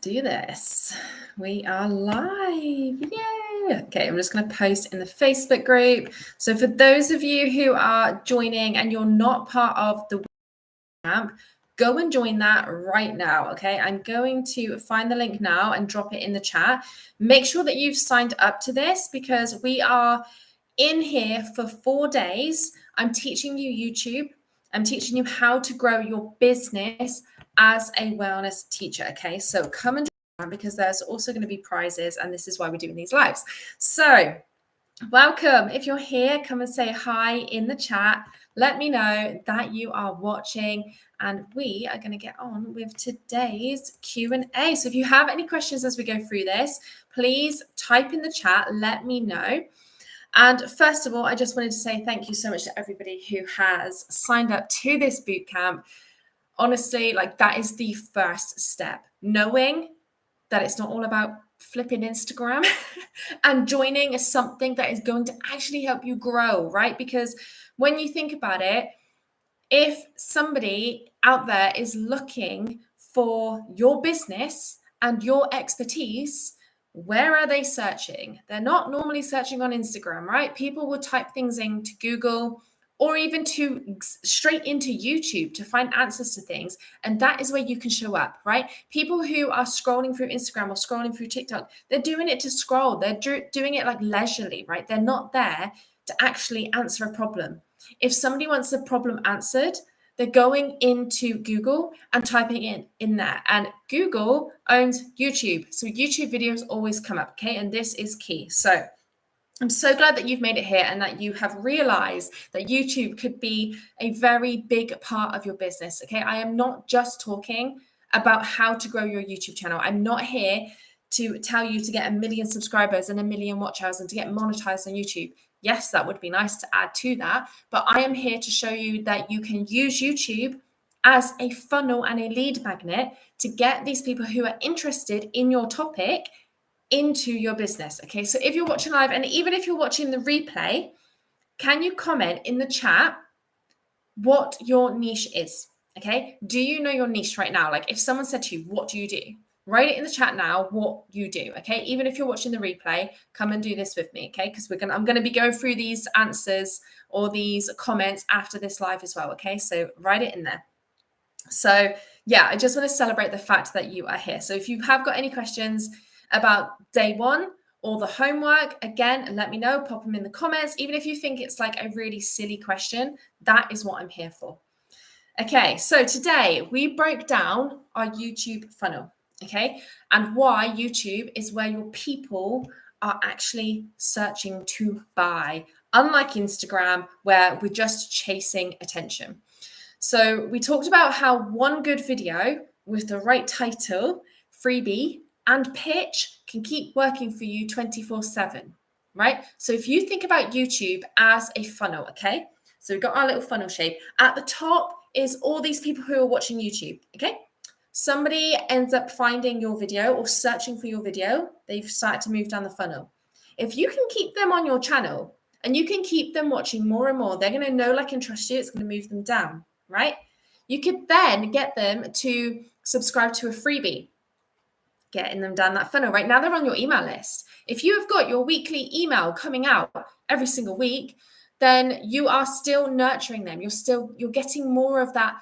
do this. We are live. Yay! Okay, I'm just going to post in the Facebook group. So for those of you who are joining and you're not part of the camp, go and join that right now. Okay, I'm going to find the link now and drop it in the chat. Make sure that you've signed up to this because we are in here for 4 days. I'm teaching you YouTube. I'm teaching you how to grow your business as a wellness teacher. Okay, so come and join because there's also going to be prizes, and this is why we're doing these lives. So welcome. If you're here, come and say hi in the chat. Let me know that you are watching, and we are going to get on with today's Q&A. So if you have any questions as we go through this, please type in the chat. Let me know. And first of all, I just wanted to say thank you so much to everybody who has signed up to this bootcamp. Honestly, like that is the first step, knowing that it's not all about flipping Instagram and joining is something that is going to actually help you grow, right? Because when you think about it, if somebody out there is looking for your business and your expertise, where are they searching? They're not normally searching on Instagram, right? People will type things into Google or even to straight into YouTube to find answers to things. And that is where you can show up, right? People who are scrolling through Instagram or scrolling through TikTok, they're doing it to scroll. They're doing it like leisurely, right? They're not there to actually answer a problem. If somebody wants a problem answered, they're going into Google and typing in there. And Google owns YouTube. So YouTube videos always come up, okay? And this is key. So I'm so glad that you've made it here and that you have realized that YouTube could be a very big part of your business, okay? I am not just talking about how to grow your YouTube channel. I'm not here to tell you to get 1 million subscribers and 1 million watch hours and to get monetized on YouTube. Yes, that would be nice to add to that, but I am here to show you that you can use YouTube as a funnel and a lead magnet to get these people who are interested in your topic into your business. Okay, so if you're watching live, and even if you're watching the replay, can you comment in the chat what your niche is? Okay, do you know your niche right now? Like if someone said to you, what do you do? Write it in the chat now what you do. Okay, even if you're watching the replay, come and do this with me. Okay, because I'm going to be going through these answers or these comments after this live as well. Okay, so write it in there. So yeah, I just want to celebrate the fact that you are here. So if you have got any questions about day one or the homework, again, let me know, pop them in the comments. Even if you think it's like a really silly question, that is what I'm here for. Okay, so today we broke down our YouTube funnel, okay, and why YouTube is where your people are actually searching to buy, unlike Instagram, where we're just chasing attention. So we talked about how one good video with the right title, freebie, and pitch can keep working for you 24/7, right? So if you think about YouTube as a funnel, okay? So we've got our little funnel shape. At the top is all these people who are watching YouTube, okay? Somebody ends up finding your video or searching for your video. They've started to move down the funnel. If you can keep them on your channel and you can keep them watching more and more, they're going to know, like, and trust you. It's going to move them down, right? You could then get them to subscribe to a freebie, getting them down that funnel, right? Now they're on your email list. If you have got your weekly email coming out every single week, then you are still nurturing them. You're getting more of that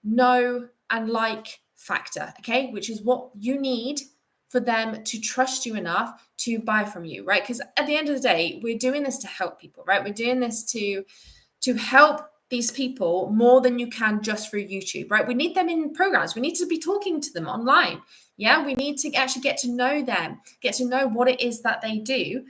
know and like factor, okay? Which is what you need for them to trust you enough to buy from you, right? Because at the end of the day, we're doing this to help people, right? We're doing this to help these people more than you can just through YouTube, right? We need them in programs. We need to be talking to them online. Yeah, we need to actually get to know them, get to know what it is that they do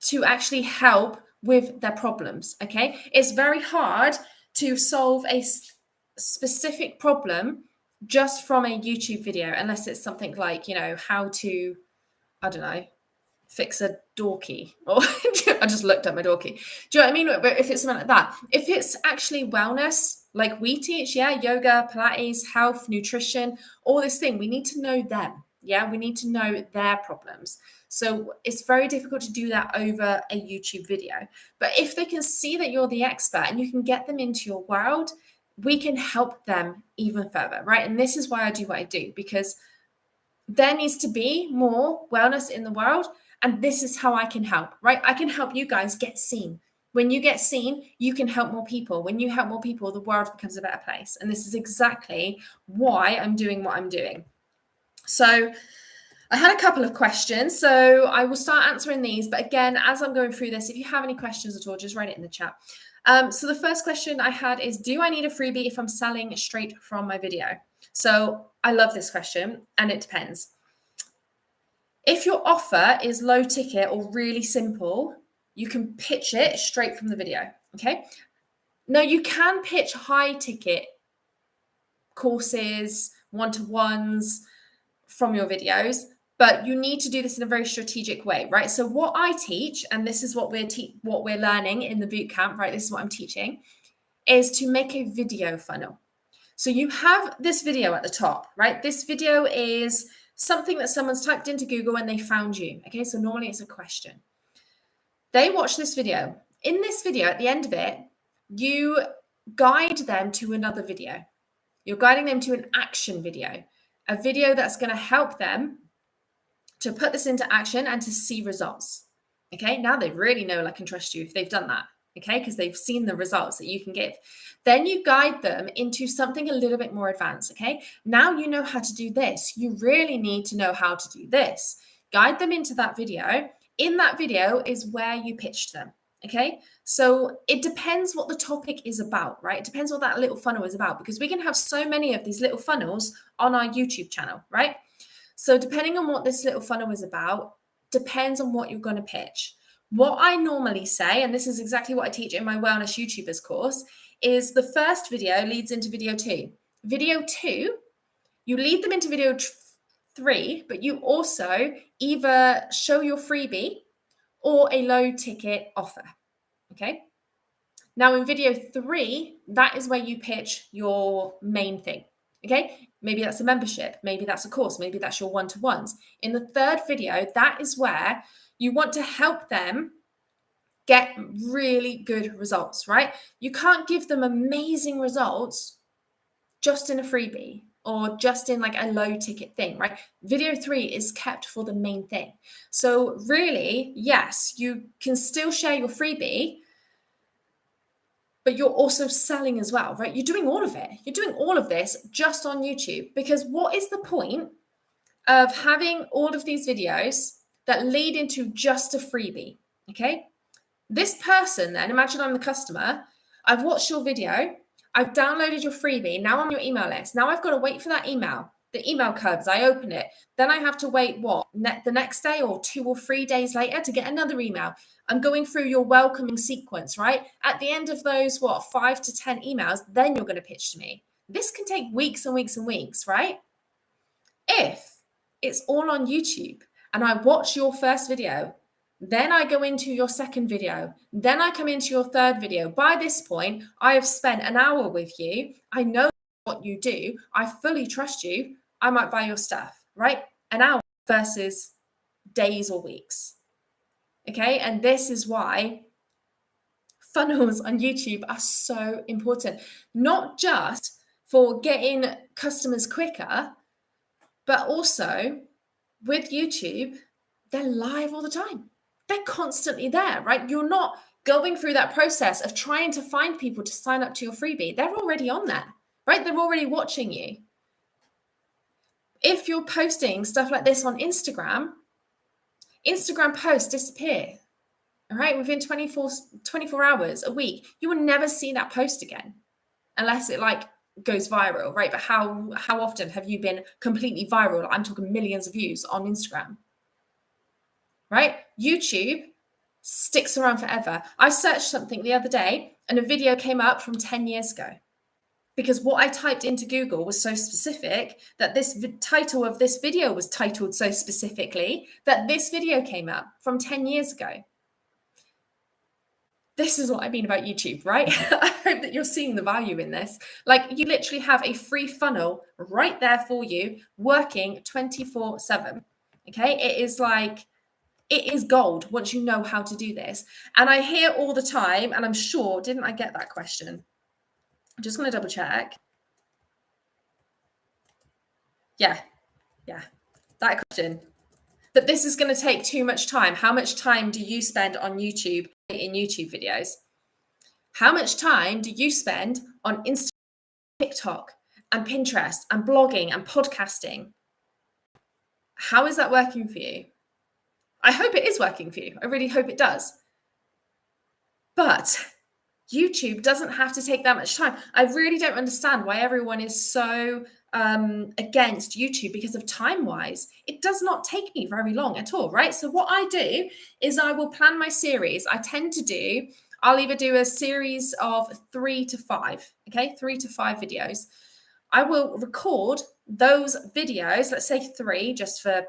to actually help with their problems, okay? It's very hard to solve a specific problem just from a YouTube video, unless it's something like, how to, I don't know, fix a door key, or I just looked at my door key. Do you know what I mean? But if it's something like that, if it's actually wellness, like we teach, yoga, Pilates, health, nutrition, all this thing, we need to know them. Yeah, we need to know their problems. So it's very difficult to do that over a YouTube video. But if they can see that you're the expert and you can get them into your world, we can help them even further, right? And this is why I do what I do, because There needs to be more wellness in the world. And this is how I can help, right? I can help you guys get seen. When you get seen, you can help more people. When you help more people, the world becomes a better place. And this is exactly why I'm doing what I'm doing. So I had a couple of questions, so I will start answering these. But again, as I'm going through this, if you have any questions at all, just write it in the chat. So the first question I had is, do I need a freebie if I'm selling straight from my video? So I love this question, and it depends. If your offer is low ticket or really simple, you can pitch it straight from the video, okay? Now, you can pitch high ticket courses, one-to-ones from your videos, but you need to do this in a very strategic way, right? So what I teach, and this is what we're learning in the bootcamp, right? This is what I'm teaching, is to make a video funnel. So you have this video at the top, right? This video is something that someone's typed into Google and they found you. Okay, so normally it's a question. They watch this video. In this video, at the end of it, you guide them to another video. You're guiding them to an action video, a video that's going to help them to put this into action and to see results. Okay, now they really know, like, and trust you if they've done that. Okay, because they've seen the results that you can give. Then you guide them into something a little bit more advanced. Okay, now you know how to do this. You really need to know how to do this. Guide them into that video. In that video is where you pitched them. Okay, so it depends what the topic is about, right? It depends what that little funnel is about, because we can have so many of these little funnels on our YouTube channel, right? So depending on what this little funnel is about, depends on what you're going to pitch. What I normally say, and this is exactly what I teach in my Wellness YouTubers course, is the first video leads into video 2. Video 2, you lead them into video 3, but you also either show your freebie or a low ticket offer. Okay. Now in video 3, that is where you pitch your main thing. Okay, maybe that's a membership, maybe that's a course, maybe that's your one-to-ones. In the third video, that is where you want to help them get really good results, right? You can't give them amazing results just in a freebie or just in like a low ticket thing, right? Video 3 is kept for the main thing. So really, yes, you can still share your freebie, but you're also selling as well, right? You're doing all of it. You're doing all of this just on YouTube, because what is the point of having all of these videos that lead into just a freebie? Okay. This person then, imagine I'm the customer. I've watched your video. I've downloaded your freebie. Now I'm on your email list. Now I've got to wait for that email. The email comes, I open it. Then I have to wait, the next day or 2 or 3 days later to get another email. I'm going through your welcoming sequence, right? At the end of those, 5 to 10 emails, then you're going to pitch to me. This can take weeks and weeks and weeks, right? If it's all on YouTube and I watch your first video, then I go into your second video, then I come into your third video. By this point, I have spent an hour with you. I know what you do. I fully trust you. I might buy your stuff, right? An hour versus days or weeks. Okay, and this is why funnels on YouTube are so important, not just for getting customers quicker, but also with YouTube, they're live all the time. They're constantly there, right? You're not going through that process of trying to find people to sign up to your freebie. They're already on there, right? They're already watching you. If you're posting stuff like this on Instagram posts disappear. All right, within 24 hours, a week, you will never see that post again unless it like goes viral, right? But how often have you been completely viral? I'm talking millions of views on Instagram, right? YouTube sticks around forever. I searched something the other day and a video came up from 10 years ago, because what I typed into Google was so specific that this title of this video was titled so specifically that this video came up from 10 years ago. This is what I mean about YouTube, right? I hope that you're seeing the value in this. Like, you literally have a free funnel right there for you, working 24/7. Okay, it is gold once you know how to do this. And I hear all the time, and I'm sure, didn't I get that question? I'm just going to double check. Yeah, that question. That this is going to take too much time. How much time do you spend on YouTube in YouTube videos? How much time do you spend on Instagram, TikTok, and Pinterest, and blogging and podcasting? How is that working for you? I hope it is working for you. I really hope it does. But YouTube doesn't have to take that much time. I really don't understand why everyone is so against YouTube because of time-wise. It does not take me very long at all, right? So what I do is I will plan my series. I'll either do a series of 3 to 5, okay? 3 to 5 videos. I will record those videos, let's say 3, just for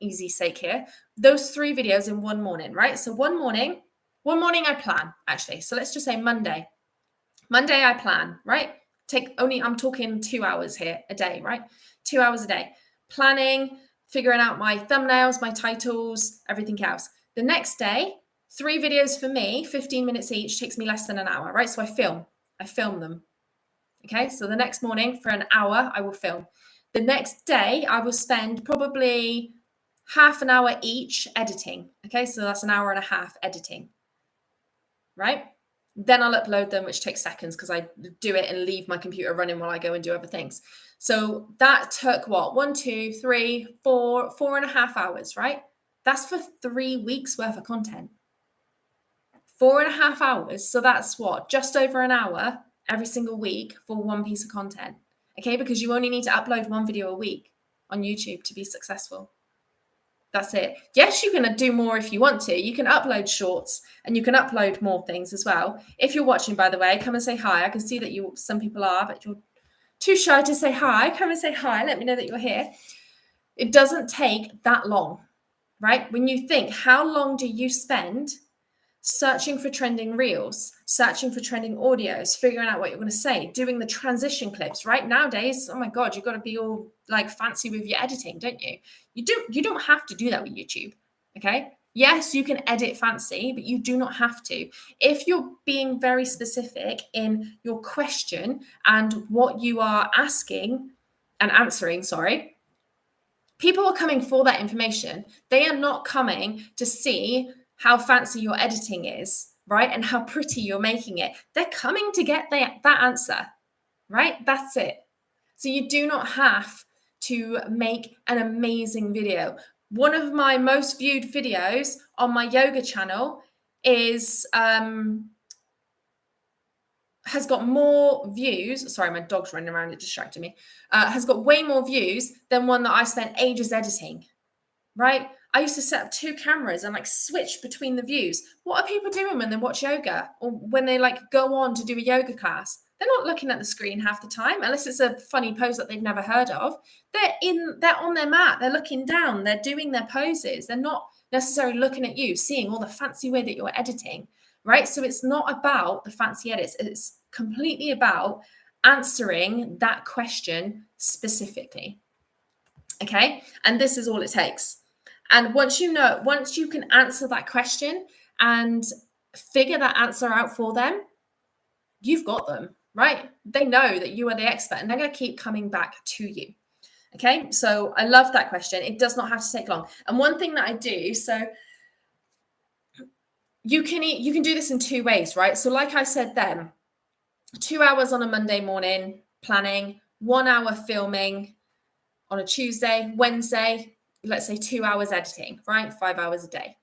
easy sake here, those 3 videos in one morning, right? So one morning I plan, actually. So let's just say Monday. Monday I plan, right? I'm talking 2 hours here a day, right? 2 hours a day. Planning, figuring out my thumbnails, my titles, everything else. The next day, 3 videos for me, 15 minutes each, takes me less than an hour, right? So I film them. Okay, so the next morning for an hour, I will film. The next day, I will spend probably half an hour each editing. Okay, so that's an hour and a half editing, right? Then I'll upload them, which takes seconds because I do it and leave my computer running while I go and do other things. So that took what? 1, 2, 3, 4, 4.5 hours, right? That's for 3 weeks worth of content. 4.5 hours. So that's what? Just over an hour every single week for one piece of content. Okay, because you only need to upload 1 video a week on YouTube to be successful. That's it. Yes, you can do more if you want to. You can upload shorts and you can upload more things as well. If you're watching, by the way, come and say hi. I can see that some people are, but you're too shy to say hi. Come and say hi. Let me know that you're here. It doesn't take that long, right? When you think, how long do you spend searching for trending reels, searching for trending audios, figuring out what you're going to say, doing the transition clips, right? Nowadays, oh my God, you've got to be all like fancy with your editing, don't you? You don't have to do that with YouTube, okay? Yes, you can edit fancy, but you do not have to. If you're being very specific in your question and what you are asking and answering, people are coming for that information. They are not coming to see how fancy your editing is, right? And how pretty you're making it. They're coming to get that answer, right? That's it. So you do not have to make an amazing video. One of my most viewed videos on my yoga channel has got more views. Sorry, my dog's running around, it distracted me. Has got way more views than one that I spent ages editing, right? I used to set up 2 cameras and like switch between the views. What are people doing when they watch yoga or when they like go on to do a yoga class? They're not looking at the screen half the time, unless it's a funny pose that they've never heard of. They're on their mat, they're looking down, they're doing their poses. They're not necessarily looking at you, seeing all the fancy way that you're editing, right? So it's not about the fancy edits. It's completely about answering that question specifically. Okay, and this is all it takes. And once you can answer that question and figure that answer out for them, you've got them, right? They know that you are the expert and they're going to keep coming back to you. Okay, so I love that question. It does not have to take long. And one thing that I do, so you can do this in 2 ways, right? So like I said then, 2 hours on a Monday morning planning, 1 hour filming on a Tuesday, Wednesday, let's say 2 hours editing, right? 5 hours a day.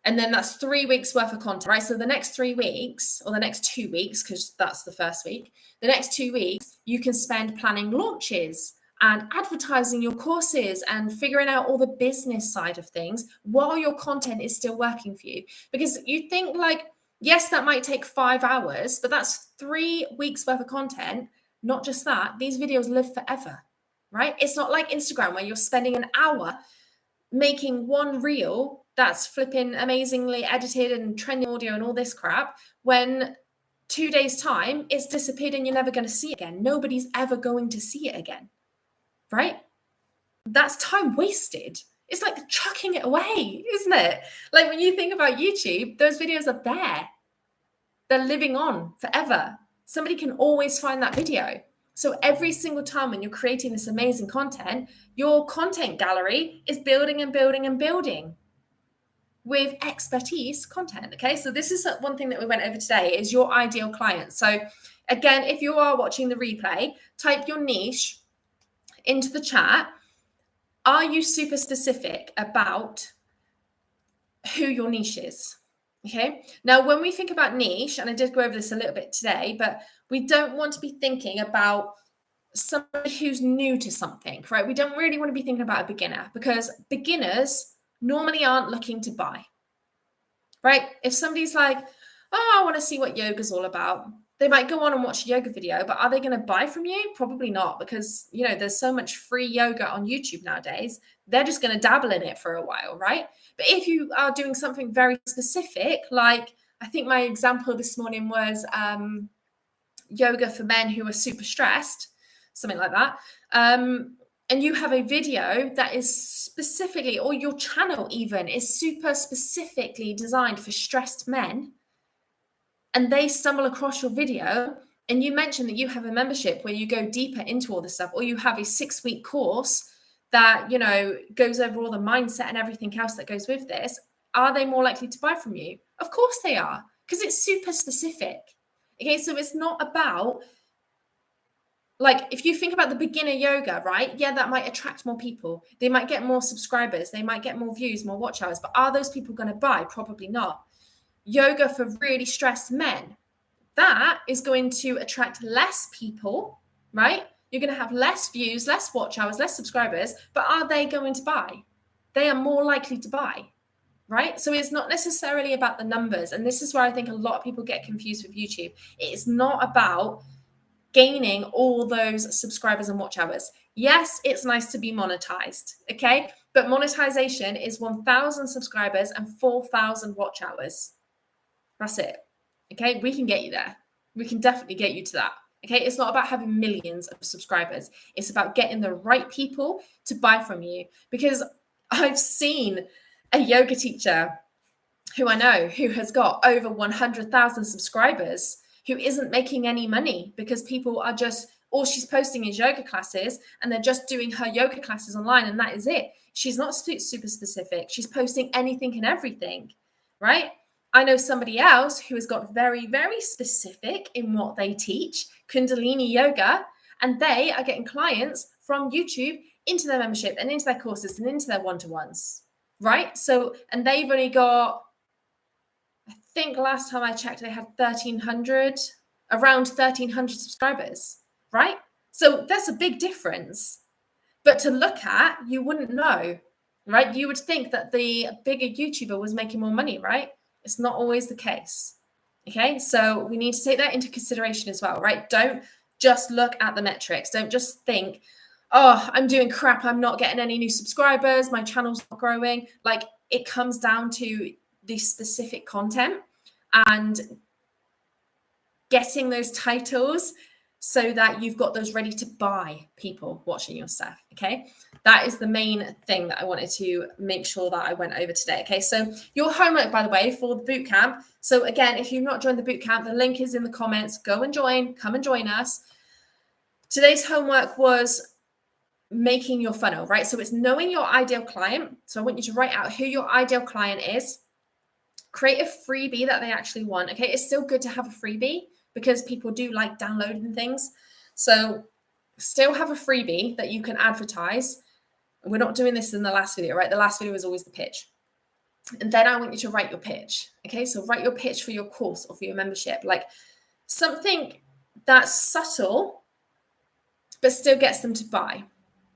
And then that's 3 weeks worth of content, right? So the next 3 weeks, or the next 2 weeks, because that's the first week, the next 2 weeks, you can spend planning launches and advertising your courses and figuring out all the business side of things while your content is still working for you. Because you think like, yes, that might take 5 hours, but that's 3 weeks worth of content. Not just that, these videos live forever, right? It's not like Instagram where you're spending an hour making one reel that's flipping amazingly edited and trending audio and all this crap, when 2 days time it's disappeared and you're never going to see it again. Nobody's ever going to see it again, right? That's time wasted. It's like chucking it away, isn't it? Like when you think about YouTube, those videos are there. They're living on forever. Somebody can always find that video. So every single time when you're creating this amazing content, your content gallery is building and building and building with expertise content. Okay, so this is one thing that we went over today is your ideal client. So again, if you are watching the replay, type your niche into the chat. Are you super specific about who your niche is? Okay, now when we think about niche, and I did go over this a little bit today, but we don't want to be thinking about somebody who's new to something, right? We don't really want to be thinking about a beginner, because beginners normally aren't looking to buy, right? If somebody's like, oh, I want to see what yoga's all about, they might go on and watch a yoga video, but are they going to buy from you? Probably not, because, you know, there's so much free yoga on YouTube nowadays. They're just going to dabble in it for a while, right? But if you are doing something very specific, like I think my example this morning was yoga for men who are super stressed, something like that. And you have a video that is specifically, or your channel even is super specifically designed for stressed men, and they stumble across your video, and you mention that you have a membership where you go deeper into all this stuff, or you have a 6-week course that, you know, goes over all the mindset and everything else that goes with this, are they more likely to buy from you? Of course they are, because it's super specific. Okay, so it's not about, like, if you think about the beginner yoga, right? Yeah, that might attract more people. They might get more subscribers. They might get more views, more watch hours. But are those people going to buy? Probably not. Yoga for really stressed men, that is going to attract less people, right? You're going to have less views, less watch hours, less subscribers. But are they going to buy? They are more likely to buy, right? So it's not necessarily about the numbers. And this is where I think a lot of people get confused with YouTube. It is not about gaining all those subscribers and watch hours. Yes, it's nice to be monetized, okay? But monetization is 1,000 subscribers and 4,000 watch hours. That's it, okay? We can get you there. We can definitely get you to that, okay? It's not about having millions of subscribers. It's about getting the right people to buy from you, because I've seen a yoga teacher who I know who has got over 100,000 subscribers who isn't making any money, because people are just, all she's posting is yoga classes, and they're just doing her yoga classes online, and that is it. She's not super specific. She's posting anything and everything, right? I know somebody else who has got very, very specific in what they teach, Kundalini yoga, and they are getting clients from YouTube into their membership and into their courses and into their one-to-ones, right? So, and they've only got, I think last time I checked, they had around 1,300 subscribers, right? So that's a big difference. But to look at, you wouldn't know, right? You would think that the bigger YouTuber was making more money, right? It's not always the case. Okay, so we need to take that into consideration as well, right? Don't just look at the metrics. Don't just think, oh, I'm doing crap, I'm not getting any new subscribers, my channel's not growing. Like, it comes down to the specific content and getting those titles so that you've got those ready to buy people watching your stuff. Okay, that is the main thing that I wanted to make sure that I went over today. Okay, so your homework, by the way, for the bootcamp. So again, if you've not joined the bootcamp, the link is in the comments. Go and join, come and join us. Today's homework was making your funnel, right? So it's knowing your ideal client. So I want you to write out who your ideal client is. Create a freebie that they actually want. Okay, it's still good to have a freebie because people do like downloading things. So still have a freebie that you can advertise. We're not doing this in the last video, right? The last video is always the pitch. And then I want you to write your pitch. Okay, so write your pitch for your course or for your membership, like something that's subtle, but still gets them to buy.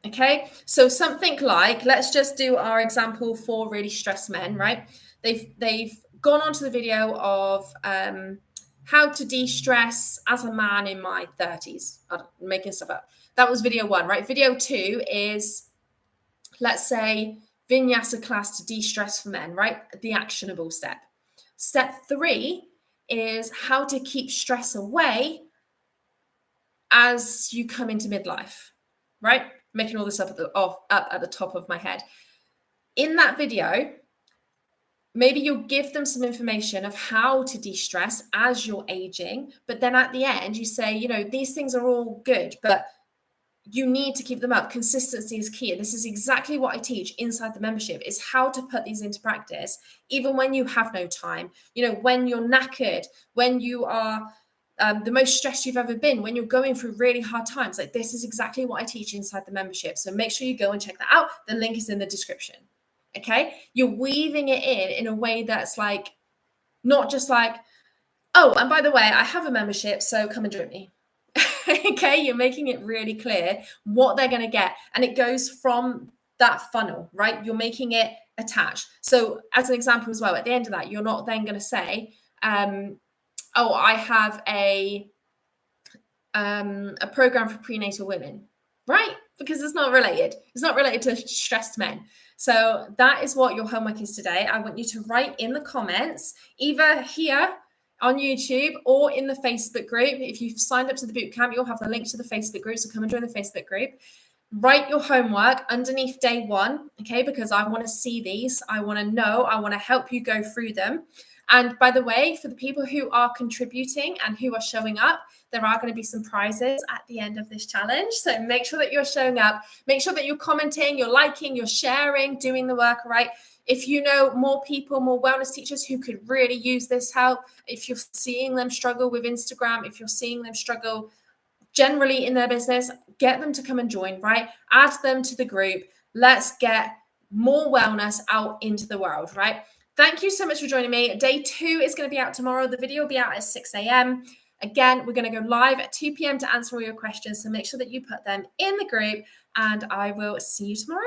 Okay, so something like, let's just do our example for really stressed men, right? They've gone onto the video of how to de-stress as a man in my 30s. I'm making stuff up. That was video 1, right? Video 2 is, let's say, vinyasa class to de-stress for men, right? The actionable step. Step 3 is how to keep stress away as you come into midlife, right? Making all this up at the top of my head. In that video, maybe you'll give them some information of how to de-stress as you're aging, but then at the end you say, you know, these things are all good, but you need to keep them up. Consistency is key. And this is exactly what I teach inside the membership, is how to put these into practice, even when you have no time, you know, when you're knackered, when you are the most stressed you've ever been, when you're going through really hard times. Like, this is exactly what I teach inside the membership. So make sure you go and check that out. The link is in the description. Okay. You're weaving it in a way that's like, not just like, oh, and by the way, I have a membership, so come and join me. Okay, you're making it really clear what they're going to get. And it goes from that funnel, right? You're making it attached. So as an example as well, at the end of that, you're not then going to say, oh, I have a program for prenatal women, right? Because it's not related. It's not related to stressed men. So that is what your homework is today. I want you to write in the comments, either here on YouTube or in the Facebook group. If you've signed up to the bootcamp, you'll have the link to the Facebook group. So come and join the Facebook group. Write your homework underneath day one, okay? Because I want to see these. I want to know. I want to help you go through them. And by the way, for the people who are contributing and who are showing up, there are going to be some prizes at the end of this challenge. So make sure that you're showing up. Make sure that you're commenting, you're liking, you're sharing, doing the work, right? If you know more people, more wellness teachers who could really use this help, if you're seeing them struggle with Instagram, if you're seeing them struggle generally in their business, get them to come and join, right? Add them to the group. Let's get more wellness out into the world, right? Thank you so much for joining me. Day 2 is going to be out tomorrow. The video will be out at 6 a.m. Again, we're going to go live at 2 p.m. to answer all your questions. So make sure that you put them in the group, and I will see you tomorrow.